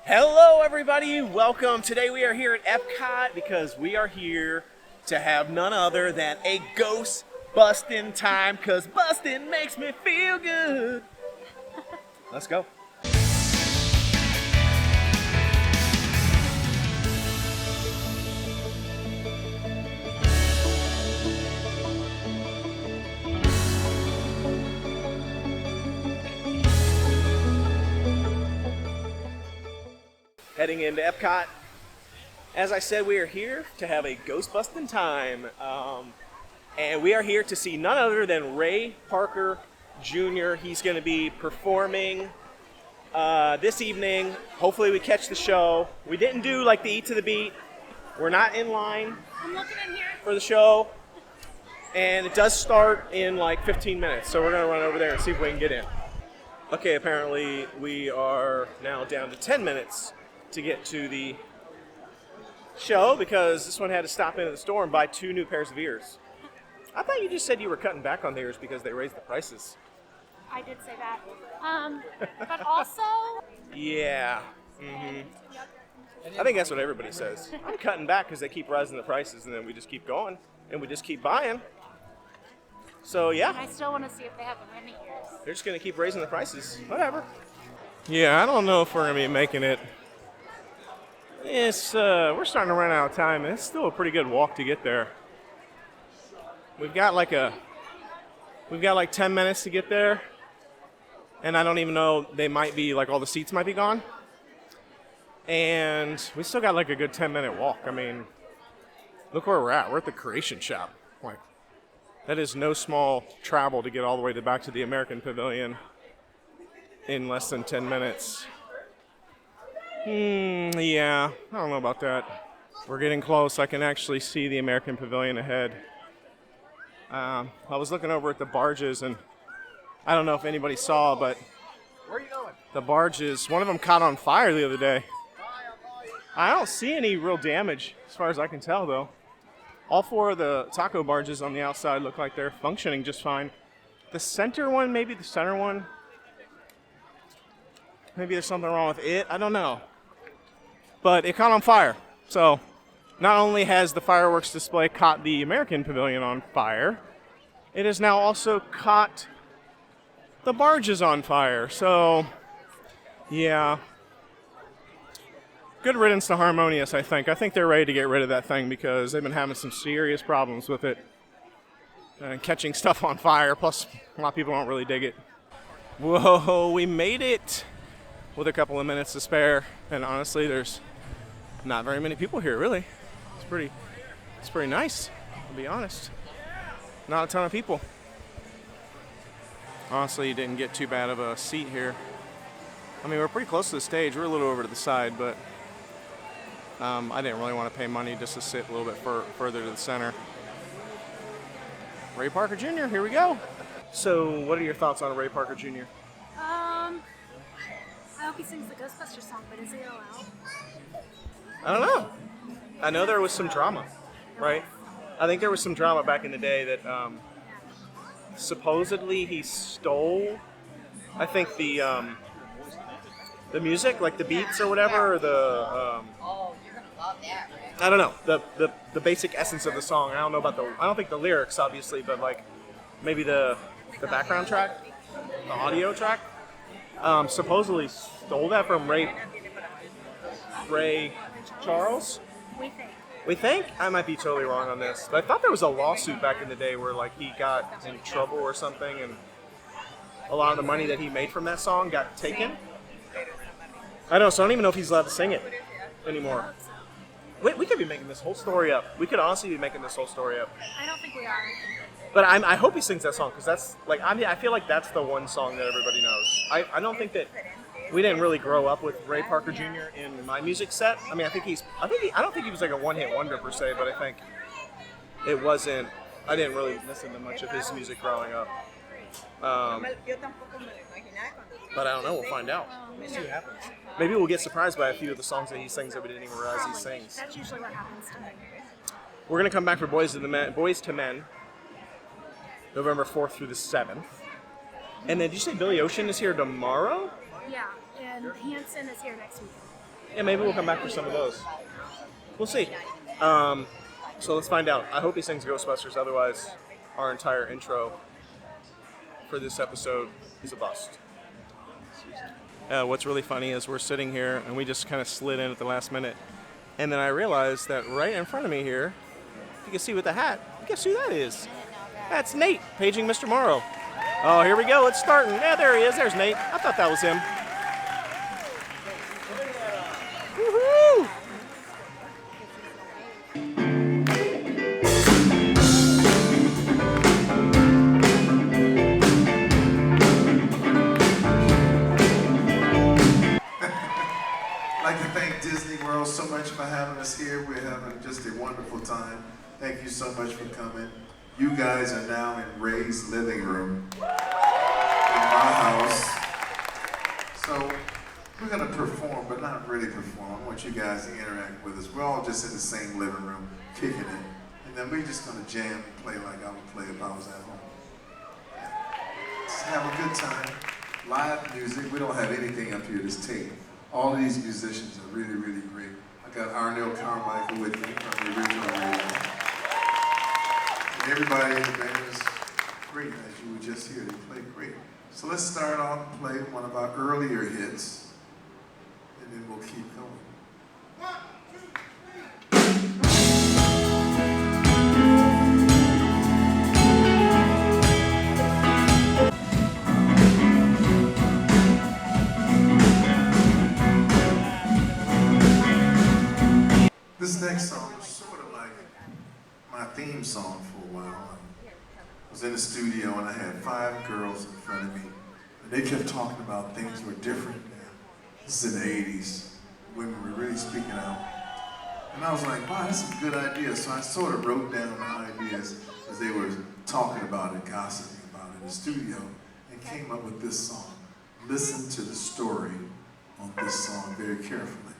Hello everybody, welcome. Today we are here at Epcot because we are here to have none other than a Ghostbustin time, cause bustin' makes me feel good. Let's go. Heading into Epcot. As I said, we are here to have a Ghostbustin time. And we are here to see none other than Ray Parker Jr. He's going to be performing this evening. Hopefully we catch the show. We didn't do like the Eat to the Beat. We're not in line for the show. And it does start in like 15 minutes. So we're going to run over there and see if we can get in. Okay, apparently we are now down to 10 minutes to get to the show because this one had to stop into the store and buy 2 new pairs of ears. I thought you just said you were cutting back on the ears because they raised the prices. I did say that. But also... Yeah. I think that's what everybody says. I'm cutting back because they keep raising the prices and then we just keep going and we just keep buying. So yeah. And I still want to see if they have mini ears. They're just going to keep raising the prices. Whatever. Yeah, I don't know if we're going to be making it. It's we're starting to run out of time. It's still a pretty good walk to get there. We've got like 10 minutes to get there, and I don't even know, they might be like all the seats might be gone, and we still got like a good 10-minute walk. I mean, look where we're at. We're at the Creation Shop. Like, that is no small travel to get all the way back to the American Pavilion in less than 10 minutes. Yeah, I don't know about that. We're getting close. I can actually see the American Pavilion ahead. I was looking over at the barges, and I don't know if anybody saw, but where are you going? The barges, one of them caught on fire the other day. I don't see any real damage, as far as I can tell, though. All 4 of the taco barges on the outside look like they're functioning just fine. The center one, maybe the center one, maybe there's something wrong with it. I don't know. But it caught on fire. So not only has the fireworks display caught the American Pavilion on fire, it has now also caught the barges on fire. So, yeah. Good riddance to Harmonious, I think. I think they're ready to get rid of that thing because they've been having some serious problems with it. And catching stuff on fire, plus a lot of people don't really dig it. Whoa, we made it with a couple of minutes to spare. And honestly, there's not very many people here, really. It's pretty nice, to be honest. Not a ton of people. Honestly, you didn't get too bad of a seat here. I mean, we're pretty close to the stage. We're a little over to the side, but I didn't really want to pay money just to sit a little bit further to the center. Ray Parker Jr., here we go. So, what are your thoughts on Ray Parker Jr.? I hope he sings the Ghostbusters song, but is he allowed? I don't know. I know there was some drama, right? I think there was some drama back in the day that supposedly he stole, I think the music, like the beats or whatever, or the I don't know, the basic essence of the song. I don't know about I don't think the lyrics, obviously, but like maybe the background track, the audio track. Supposedly stole that from Ray Charles. We think? I might be totally wrong on this, but I thought there was a lawsuit back in the day where like he got in trouble or something, and a lot of the money that he made from that song got taken. I know, so I don't even know if he's allowed to sing it anymore. Wait, we could be making this whole story up. We could honestly be making this whole story up. I don't think we are. But I hope he sings that song because that's like I feel like that's the one song that everybody knows. I don't think that we didn't really grow up with Ray Parker Jr. in my music set. I mean, I don't think he was like a one-hit wonder per se, but I think it wasn't. I didn't really listen to much of his music growing up. But I don't know. We'll find out. We'll see what happens. Maybe we'll get surprised by a few of the songs that he sings that we didn't even realize he sings. That's usually what happens to me. We're gonna come back for Boys to Men, November 4th through the 7th. And then, did you say Billy Ocean is here tomorrow? Yeah, and Hanson is here next week. Yeah, maybe we'll come back for some of those. We'll see. So let's find out. I hope he sings Ghostbusters, otherwise our entire intro for this episode is a bust. What's really funny is we're sitting here and we just kind of slid in at the last minute. And then I realized that right in front of me here, you can see with the hat, guess who that is? That's Nate, paging Mr. Morrow. Oh, here we go, it's starting. Yeah, there he is, there's Nate. I thought that was him. Woohoo! I'd like to thank Disney World so much for having us here. We're having just a wonderful time. Thank you so much for coming. You guys are now in Ray's living room in my house. So we're going to perform, but not really perform. I want you guys to interact with us. We're all just in the same living room, kicking it. And then we're just going to jam and play like I would play if I was at home. Just have a good time. Live music. We don't have anything up here that's tape. All of these musicians are really, really great. I got Arnell Carmichael with me from the original radio. And everybody in the band is great, as you were just here. They play great. So let's start off and play one of our earlier hits, and then we'll keep going. 1, 2, 3. This next song is sort of like my theme song for a while. I was in the studio and I had 5 girls in front of me, and they kept talking about things were different now. This is in the 80s. Women were really speaking out. And I was like, wow, that's a good idea. So I sort of wrote down the ideas as they were talking about it, gossiping about it in the studio, and came up with this song. Listen to the story on this song very carefully.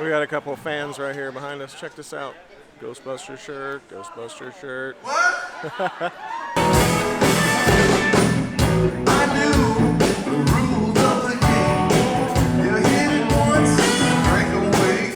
We got a couple of fans right here behind us. Check this out. Ghostbuster shirt, Ghostbuster shirt. What? I knew the rules of the game. You hit it once, break away.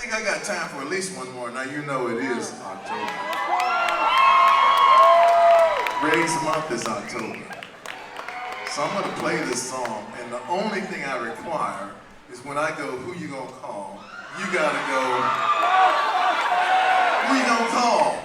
I got time for at least one more. Now you know it is October. Ray's month is October. So I'm gonna play this song, and the only thing I require is when I go, who you gonna call? You gotta go, who you gonna call?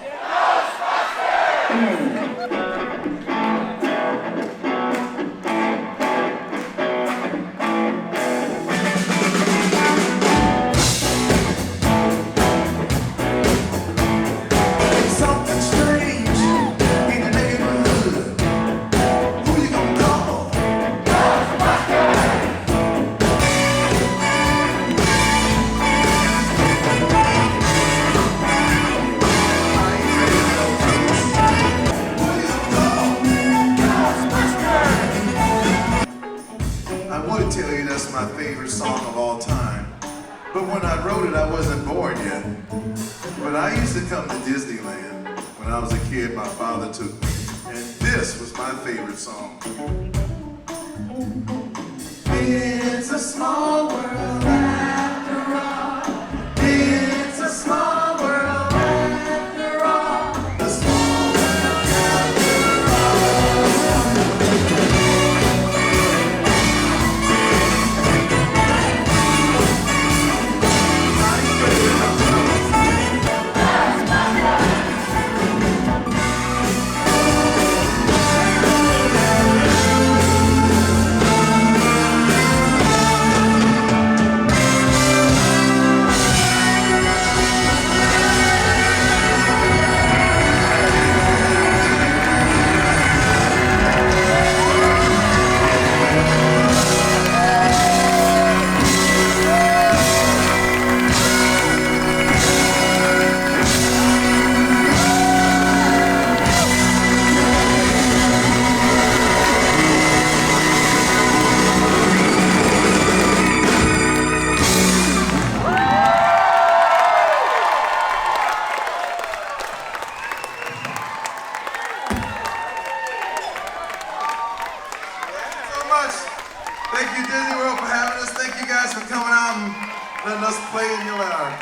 tell you that's my favorite song of all time. But when I wrote it, I wasn't born yet. But I used to come to Disneyland when I was a kid. My father took me, and this was my favorite song. It's a small world after all. It's a small world after all. A small world after Thank you, Disney World, for having us. Thank you guys for coming out and letting us play in your lounge.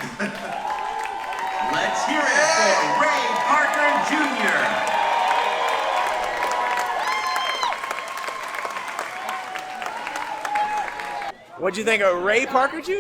Let's hear it for Ray Parker Jr. What'd you think of Ray Parker Jr.?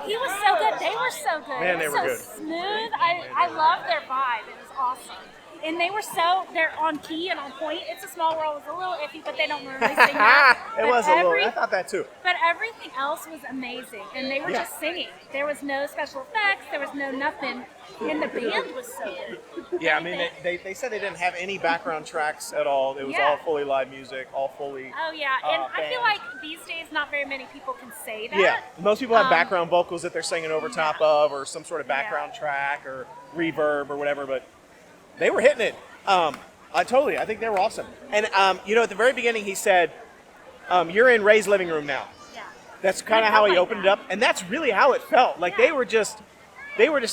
He was so good. They were so good. Man, they it was were so good. smooth. I love their vibe. It was awesome. And they're on key and on point. It's a Small World was a little iffy, but they don't normally sing that. It was a little. I thought that too. But everything else was amazing, and they were just singing. There was no special effects. There was no nothing, and the band was so good. Yeah, I mean, they said they didn't have any background tracks at all. It was all fully live music, all fully. Oh yeah, and I feel band. like these days not very many people can say that. Yeah, most people have background vocals that they're singing over top of, or some sort of background Yeah. track, or reverb, or whatever. But they were hitting it. I think they were awesome. And at the very beginning, he said, "You're in Ray's living room now." Yeah. That's kind of It how felt he like opened that. it up, and that's really how it felt. Like they were just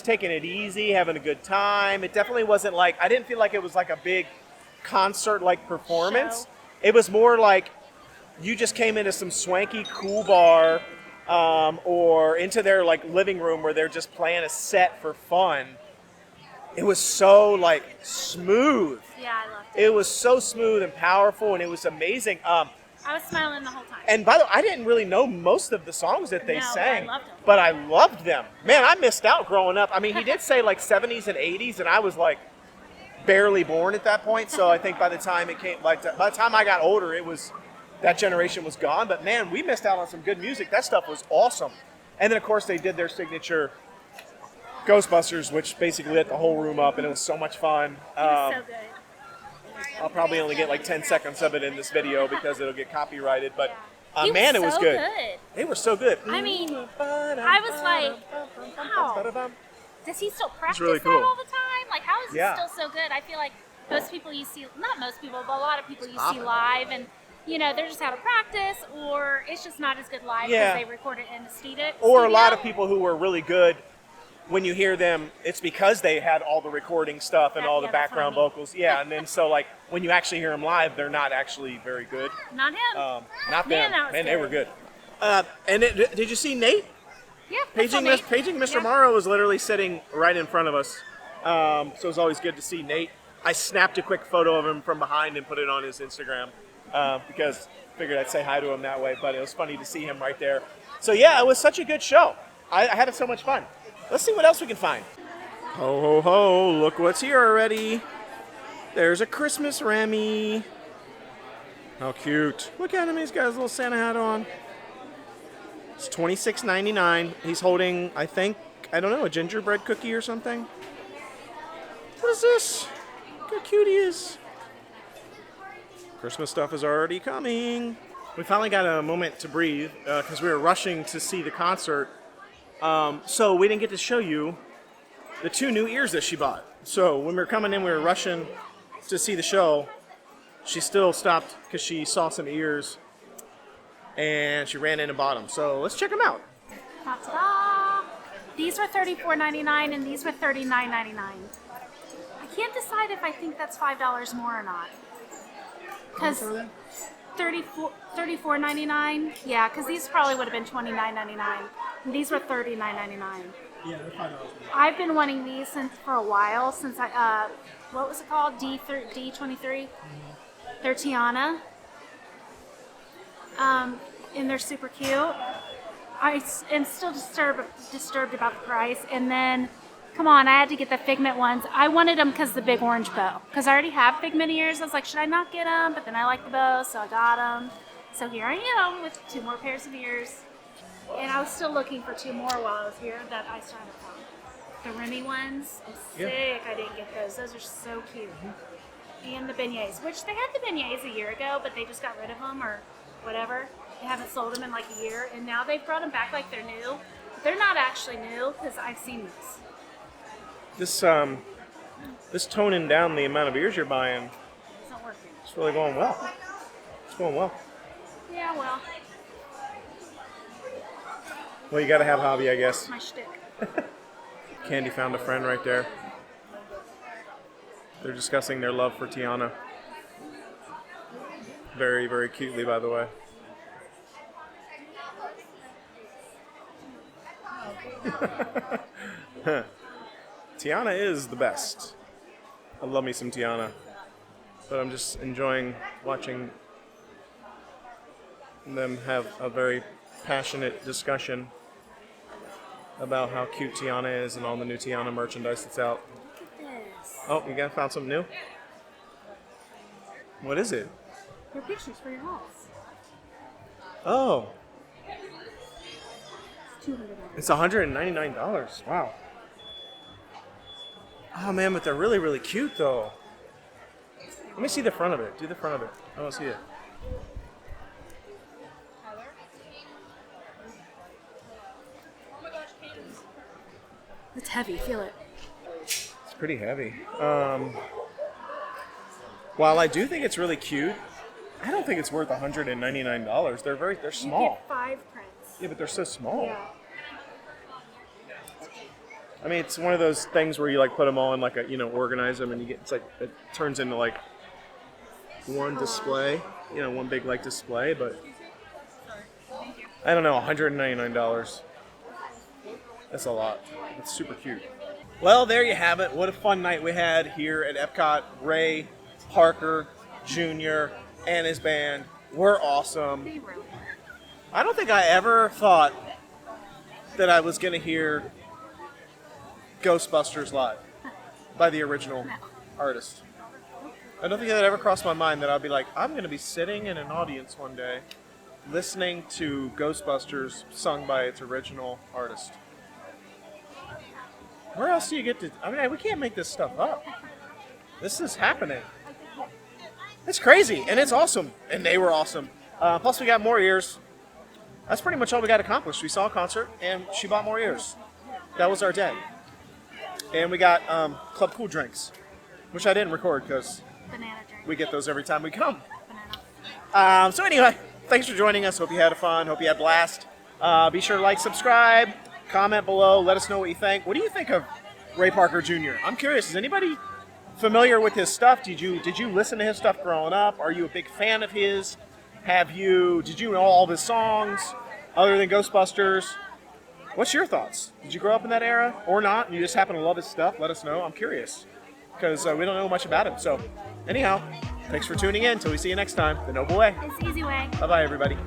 taking it easy, having a good time. It definitely wasn't like, I didn't feel like it was like a big concert-like performance. Show. It was more like you just came into some swanky, cool bar, or into their like living room where they're just playing a set for fun. It was so like smooth. Yeah, I loved it. It was so smooth and powerful, and it was amazing. I was smiling the whole time. And by the way, I didn't really know most of the songs that they No, but sang, I loved them. but I loved them. Man, I missed out growing up. I mean, he did say like 70s and 80s, and I was like barely born at that point. So I think by the time by the time I got older, that generation was gone. But man, we missed out on some good music. That stuff was awesome. And then of course they did their signature Ghostbusters, which basically lit the whole room up, and it was so much fun. It was so good. I'll probably only get like 10 seconds of it in this video because it'll get copyrighted. But He man, it was so good. They were so good. I mean, I was like, wow. Does he still practice really that cool. all the time? Like, how is he Yeah. still so good? I feel like most people you see, not most people, but a lot of people you see live, and they're just out of practice, or it's just not as good live because Yeah. they record it in the studio. Or a lot of people who were really good, when you hear them, it's because they had all the recording stuff and all the Yeah, that's what I background mean. vocals. Yeah, and then so like when you actually hear them live, they're not actually very good. Not him. Not Man, them. that was Man, they good. were good. Did you see Nate? Yeah. that's all Nate. Paging Mr. Yeah. Morrow was literally sitting right in front of us. So it was always good to see Nate. I snapped a quick photo of him from behind and put it on his Instagram because I figured I'd say hi to him that way. But it was funny to see him right there. So yeah, it was such a good show. I had so much fun. Let's see what else we can find. Ho, ho, ho, look what's here already. There's a Christmas Remy. How cute. Look at him, he's got his little Santa hat on. It's $26.99. He's holding, I don't know, a gingerbread cookie or something. What is this? Look how cute he is. Christmas stuff is already coming. We finally got a moment to breathe because we were rushing to see the concert. So we didn't get to show you the 2 new ears that she bought. So when we were coming in, we were rushing to see the show. She still stopped because she saw some ears. and she ran in and bought them. So let's check them out. Ta-da! These were $34.99 and these were $39.99. I can't decide if I think that's $5 more or not. Because $34.99, yeah, because these probably would have been $29.99. And these were $39.99. Yeah, they're $5. I've been wanting these for a while, since I, what was it called? D23? They're Tiana. And they're super cute. I am still disturbed about the price. And then, come on, I had to get the Figment ones. I wanted them because of the big orange bow. Because I already have Figment ears. I was like, should I not get them? But then I like the bow, so I got them. So here I am with 2 more pairs of ears. And I was still looking for 2 more while I was here that I still haven't found. The Remy ones, I'm sick I didn't get those. Those are so cute. And the beignets, which they had the beignets a year ago, but they just got rid of them or whatever. They haven't sold them in like a year, and now they've brought them back like they're new. But they're not actually new because I've seen this. This toning down the amount of ears you're buying, It's not working. it's really going well. It's going well. Yeah, well, Well, you got to have a hobby, I guess. my shtick. Candy found a friend right there. They're discussing their love for Tiana. Very, very cutely, by the way. Tiana is the best. I love me some Tiana. But I'm just enjoying watching them have a very passionate discussion about how cute Tiana is and all the new Tiana merchandise that's out. Look at this. Oh, you found something new? What is it? Your pictures for your house. Oh, It's $200. it's $199. Wow. Oh man, but they're really, really cute though. Let me see the front of it. Do the front of it. I want to see it. It's heavy. Feel it. It's pretty heavy. While I do think it's really cute, I don't think it's worth $199. They're You small. get 5 prints. Yeah, but they're so small. Yeah. I mean, it's one of those things where you like put them all in like a, organize them, and you get, it's like, it turns into like one display, one big like display, but I don't know, $199. That's a lot. It's super cute. Well, there you have it. What a fun night we had here at Epcot. Ray Parker Jr. and his band were awesome. They wrote it. I don't think I ever thought that I was going to hear Ghostbusters live by the original artist. I don't think that ever crossed my mind that I'd be like, I'm going to be sitting in an audience one day listening to Ghostbusters sung by its original artist. Where else do you get to... I mean, we can't make this stuff up. This is happening. It's crazy, and it's awesome. And they were awesome. Plus, we got more ears. That's pretty much all we got accomplished. We saw a concert, and she bought more ears. That was our day. And we got Club Cool drinks, which I didn't record because Banana drink. we get those every time we come. Banana. So anyway, thanks for joining us. Hope you had fun. Hope you had a blast. Be sure to like, subscribe, comment below. Let us know what you think. What do you think of Ray Parker Jr.? I'm curious. Is anybody familiar with his stuff? Did you listen to his stuff growing up? Are you a big fan of his? Did you know all of his songs other than Ghostbusters? What's your thoughts? Did you grow up in that era or not? And you just happen to love his stuff? Let us know. I'm curious because we don't know much about him. So anyhow, thanks for tuning in. Till we see you next time. The Noble Way. It's the easy way. Bye-bye, everybody.